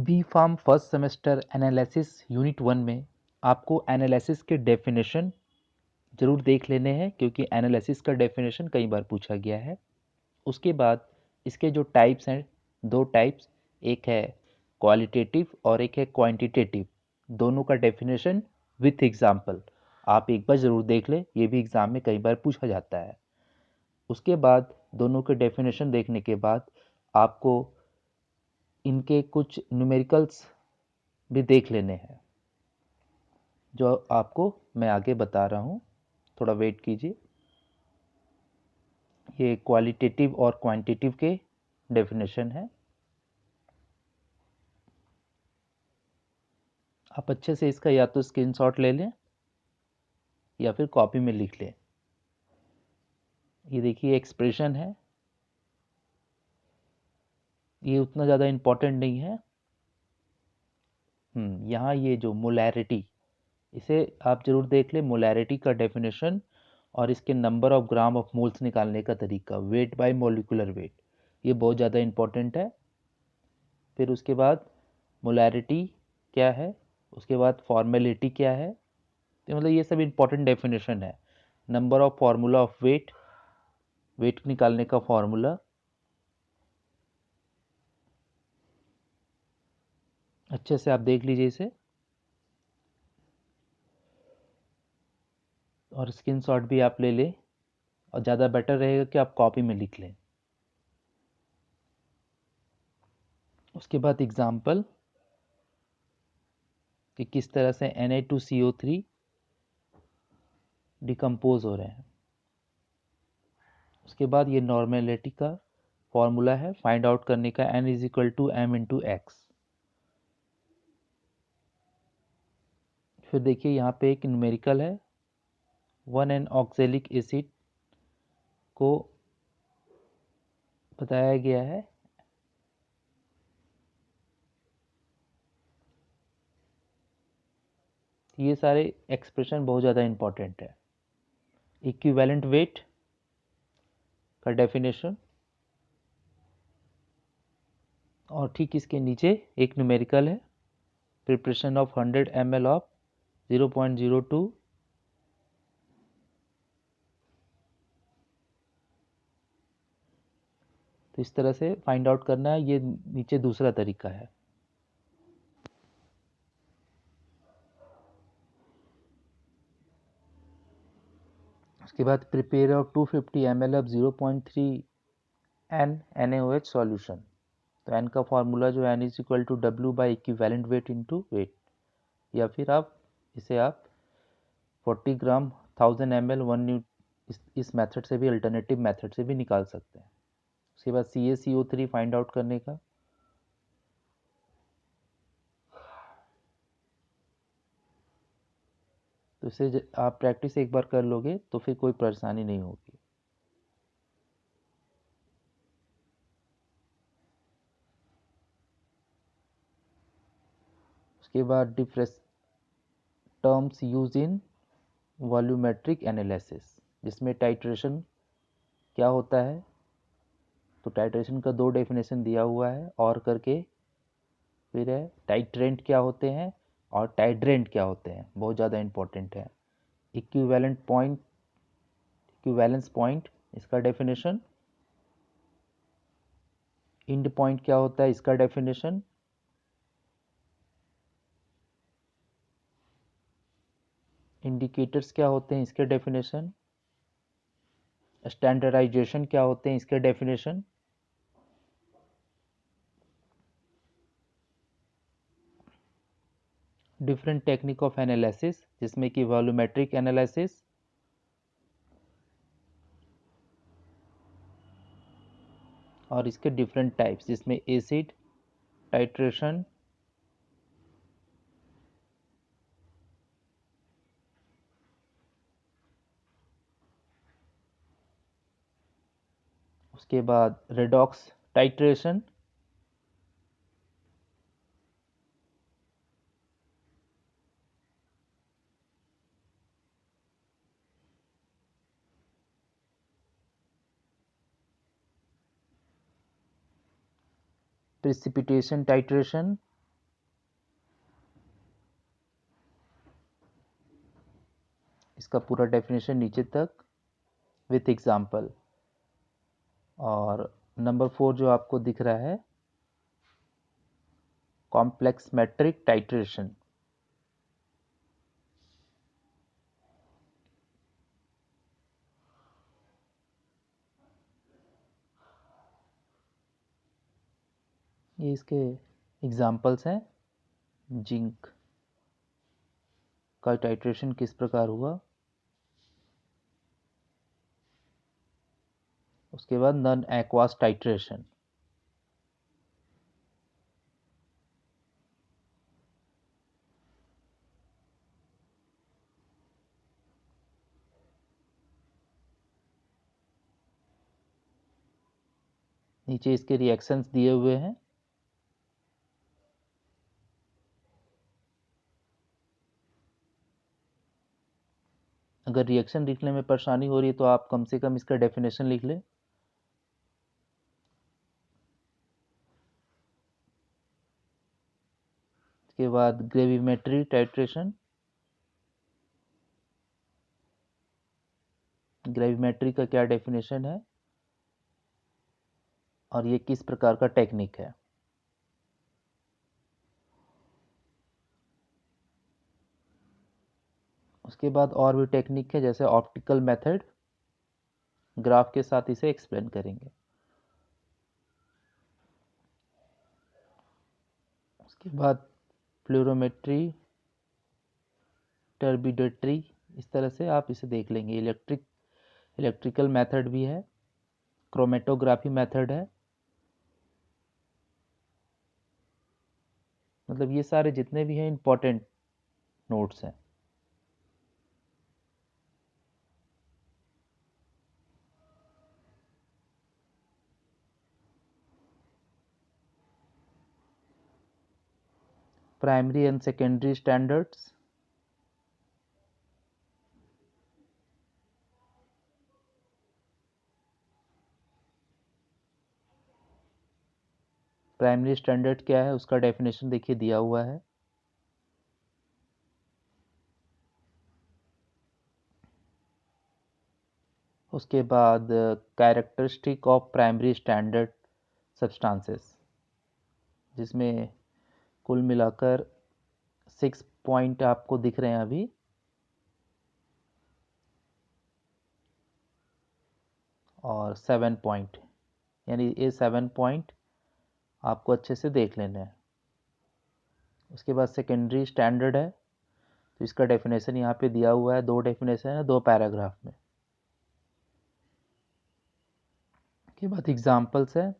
B pharm first semester analysis unit 1 में आपको analysis के डेफिनेशन ज़रूर देख लेने हैं, क्योंकि एनालिसिस का डेफिनेशन कई बार पूछा गया है। उसके बाद इसके जो टाइप्स हैं, दो टाइप्स, एक है क्वालिटेटिव और एक है क्वांटिटेटिव। दोनों का डेफिनेशन विथ एग्जाम्पल आप एक बार ज़रूर देख लें, ये भी एग्ज़ाम में कई बार पूछा जाता है। उसके बाद दोनों के डेफिनेशन देखने के बाद आपको इनके कुछ न्यूमेरिकल्स भी देख लेने हैं, जो आपको मैं आगे बता रहा हूँ। थोड़ा वेट कीजिए। ये क्वालिटेटिव और क्वांटिटेटिव के डेफिनेशन है। आप अच्छे से इसका या तो स्क्रीनशॉट ले लें या फिर कॉपी में लिख लें। ये देखिए एक्सप्रेशन है, ये उतना ज़्यादा इम्पोर्टेंट नहीं है। यहाँ ये जो मोलैरिटी, इसे आप ज़रूर देख लें। मोलैरिटी का डेफिनेशन और इसके number of gram of moles निकालने का तरीका, वेट बाय मोलिकुलर वेट, ये बहुत ज़्यादा इम्पोर्टेंट है। फिर उसके बाद मोलैरिटी क्या है, उसके बाद फॉर्मेलिटी क्या है, तो मतलब ये सब इम्पोर्टेंट डेफिनेशन है। Number of formula of weight, weight निकालने का फार्मूला, अच्छे से आप देख लीजिए इसे और स्क्रीनशॉट भी आप ले लें, और ज़्यादा बेटर रहेगा कि आप कॉपी में लिख लें। उसके बाद एग्जाम्पल कि किस तरह से Na2CO3 डिकम्पोज हो रहे हैं। उसके बाद ये नॉर्मेलिटी का फॉर्मूला है फाइंड आउट करने का, N is equal to M into X. फिर देखिए यहाँ पे एक न्यूमेरिकल है, 1N ऑक्जेलिक एसिड को बताया गया है। ये सारे एक्सप्रेशन बहुत ज़्यादा इम्पॉर्टेंट है। इक्विवेलेंट वेट का डेफिनेशन, और ठीक इसके नीचे एक न्यूमेरिकल है, प्रिपरेशन ऑफ 100 ml ऑफ 0.02 तो इस तरह से फाइंड आउट करना है। ये नीचे दूसरा तरीका है। उसके बाद prepare of 250 ml of 0.3 N NaOH solution. तो N का फार्मूला जो N is equal to W by equivalent weight into weight, या फिर आप इसे 40 ग्राम 1000 ml 1 इस मेथड से भी, अल्टरनेटिव मेथड से भी निकाल सकते हैं। उसके बाद CaCO3 फाइंड आउट करने का, तो इसे आप प्रैक्टिस एक बार कर लोगे तो फिर कोई परेशानी नहीं होगी। उसके बाद difference terms use in volumetric analysis, जिसमें टाइट्रेशन क्या होता है। तो टाइट्रेशन का दो डेफिनेशन दिया हुआ है और करके, फिर है टाइट्रेंट क्या होते हैं और टाइड्रेंट क्या होते हैं, बहुत ज़्यादा इंपॉर्टेंट है। इक्विवेलेंट पॉइंट, इक्विवेलेंस पॉइंट, इसका डेफिनेशन। इंड पॉइंट क्या होता है, इसका डेफिनेशन। इंडिकेटर्स क्या होते हैं, इसके डेफिनेशन। स्टैंडर्डाइजेशन क्या होते हैं, इसके definition. Different technique of analysis, जिसमें कि वॉल्यूमेट्रिक एनालिसिस, और इसके डिफरेंट टाइप्स, जिसमें एसिड टाइट्रेशन, उसके बाद रेडॉक्स टाइट्रेशन, प्रिसिपिटेशन टाइट्रेशन, इसका पूरा डेफिनेशन नीचे तक विथ एग्जाम्पल। और नंबर 4 जो आपको दिख रहा है, कॉम्प्लेक्स मैट्रिक टाइट्रेशन। ये इसके एग्जाम्पल्स हैं। जिंक का टाइट्रेशन किस प्रकार हुआ, उसके बाद नॉन एक्वास टाइट्रेशन। नीचे इसके रिएक्शंस दिए हुए हैं। अगर रिएक्शन लिखने में परेशानी हो रही है तो आप कम से कम इसका डेफिनेशन लिख लें। इसके बाद ग्रेविमेट्री टाइट्रेशन। ग्रेविमेट्री का क्या डेफिनेशन है और ये किस प्रकार का टेक्निक है। उसके बाद और भी टेक्निक है, जैसे ऑप्टिकल मेथड, ग्राफ के साथ इसे एक्सप्लेन करेंगे। उसके बाद फ्लोरोमेट्री, टर्बिडेट्री, इस तरह से आप इसे देख लेंगे। इलेक्ट्रिकल मेथड भी है, क्रोमेटोग्राफी मेथड है। मतलब ये सारे जितने भी हैं इंपॉर्टेंट नोट्स हैं। Primary and secondary standards. Primary standard क्या है उसका डेफिनेशन देखिए दिया हुआ है। उसके बाद characteristic of primary standard substances, जिसमें कुल मिलाकर 6 पॉइंट आपको दिख रहे हैं अभी। और 7 पॉइंट, यानी ये 7 पॉइंट आपको अच्छे से देख लेने हैं। उसके बाद सेकेंडरी स्टैंडर्ड है, तो इसका डेफिनेशन यहाँ पे दिया हुआ है। 2 डेफिनेशन है 2 पैराग्राफ में। उसके बाद एग्जाम्पल्स है।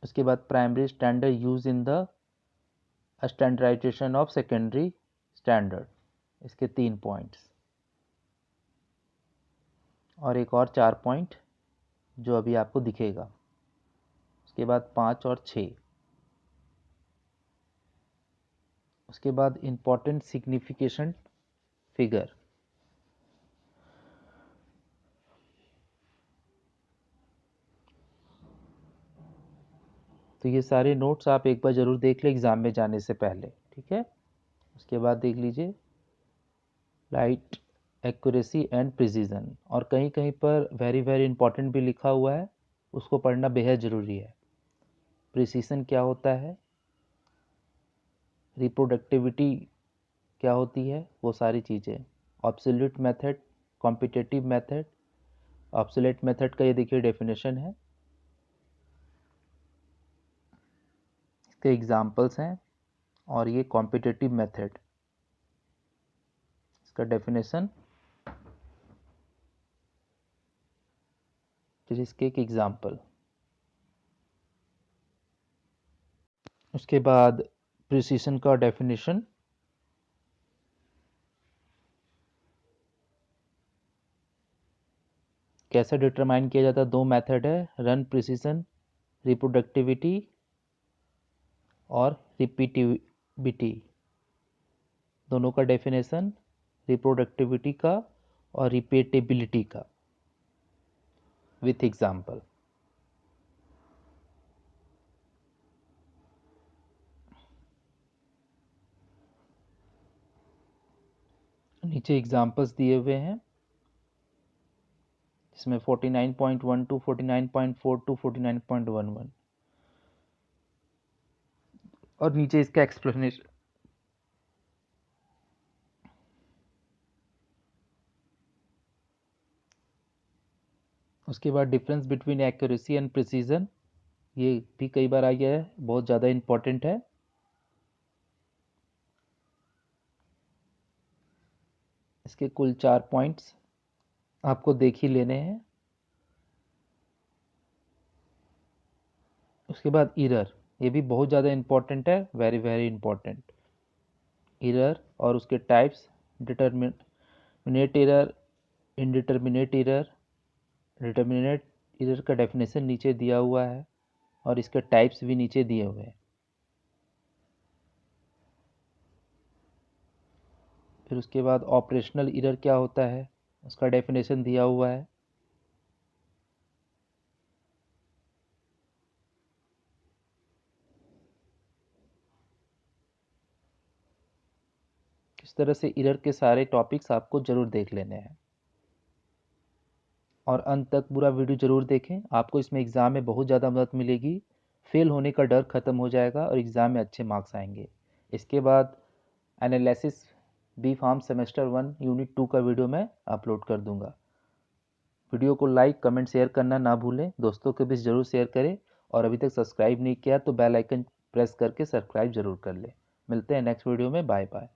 उसके बाद primary standard use in the standardisation of secondary standard, इसके 3 पॉइंट्स। और एक और 4 पॉइंट जो अभी आपको दिखेगा। उसके बाद 5 और 6। उसके बाद इंपॉर्टेंट सिग्निफिकेशन फिगर। तो ये सारे नोट्स आप एक बार ज़रूर देख लें एग्ज़ाम में जाने से पहले, ठीक है। उसके बाद देख लीजिए लाइट एक्यूरेसी एंड प्रिसीजन, और कहीं कहीं पर वेरी वेरी इंपॉर्टेंट भी लिखा हुआ है, उसको पढ़ना बेहद ज़रूरी है। प्रिसीजन क्या होता है, रिप्रोडक्टिविटी क्या होती है, वो सारी चीज़ें। Absolute method, competitive method. Obsolete method का ये देखिए डेफिनेशन है, इसके एग्जाम्पल्स हैं। और ये कॉम्पिटिटिव मेथड, इसका डेफिनेशन, फिर इसके एक एग्जाम्पल। उसके बाद प्रिसीजन का डेफिनेशन। कैसे डिटरमाइन किया जाता है, 2 मेथड है, रन प्रिसीजन, रिप्रोडक्टिविटी और रिपीटिविटी। दोनों का डेफिनेशन, रिप्रोडक्टिविटी का और रिपीटेबिलिटी का, विथ एग्जाम्पल। नीचे एग्जाम्पल्स दिए हुए हैं जिसमें 49.12, 49.42, 49.11 और नीचे इसका एक्सप्लेनेशन। उसके बाद difference between accuracy and precision, ये भी कई बार आ गया है, बहुत ज़्यादा इम्पोर्टेंट है। इसके कुल 4 पॉइंट्स आपको देख ही लेने हैं। उसके बाद इरर, ये भी बहुत ज़्यादा इम्पोर्टेंट है, वेरी वेरी इम्पोर्टेंट। इरर और उसके types, determinate error, indeterminate error. Determinate error का डेफिनेशन नीचे दिया हुआ है और इसके टाइप्स भी नीचे दिए हुए हैं। फिर उसके बाद ऑपरेशनल इरर क्या होता है, उसका डेफिनेशन दिया हुआ है। इस तरह से इरर के सारे टॉपिक्स आपको ज़रूर देख लेने हैं और अंत तक पूरा वीडियो ज़रूर देखें। आपको इसमें एग्ज़ाम में बहुत ज़्यादा मदद मिलेगी, फेल होने का डर ख़त्म हो जाएगा और एग्ज़ाम में अच्छे मार्क्स आएंगे। इसके बाद analysis B pharm semester 1 unit 2 का वीडियो मैं अपलोड कर दूंगा। वीडियो को लाइक कमेंट शेयर करना ना भूलें, दोस्तों के बीच ज़रूर शेयर करें और अभी तक सब्सक्राइब नहीं किया तो बेल आइकन प्रेस करके सब्सक्राइब ज़रूर कर लें। मिलते हैं नेक्स्ट वीडियो में, बाय बाय।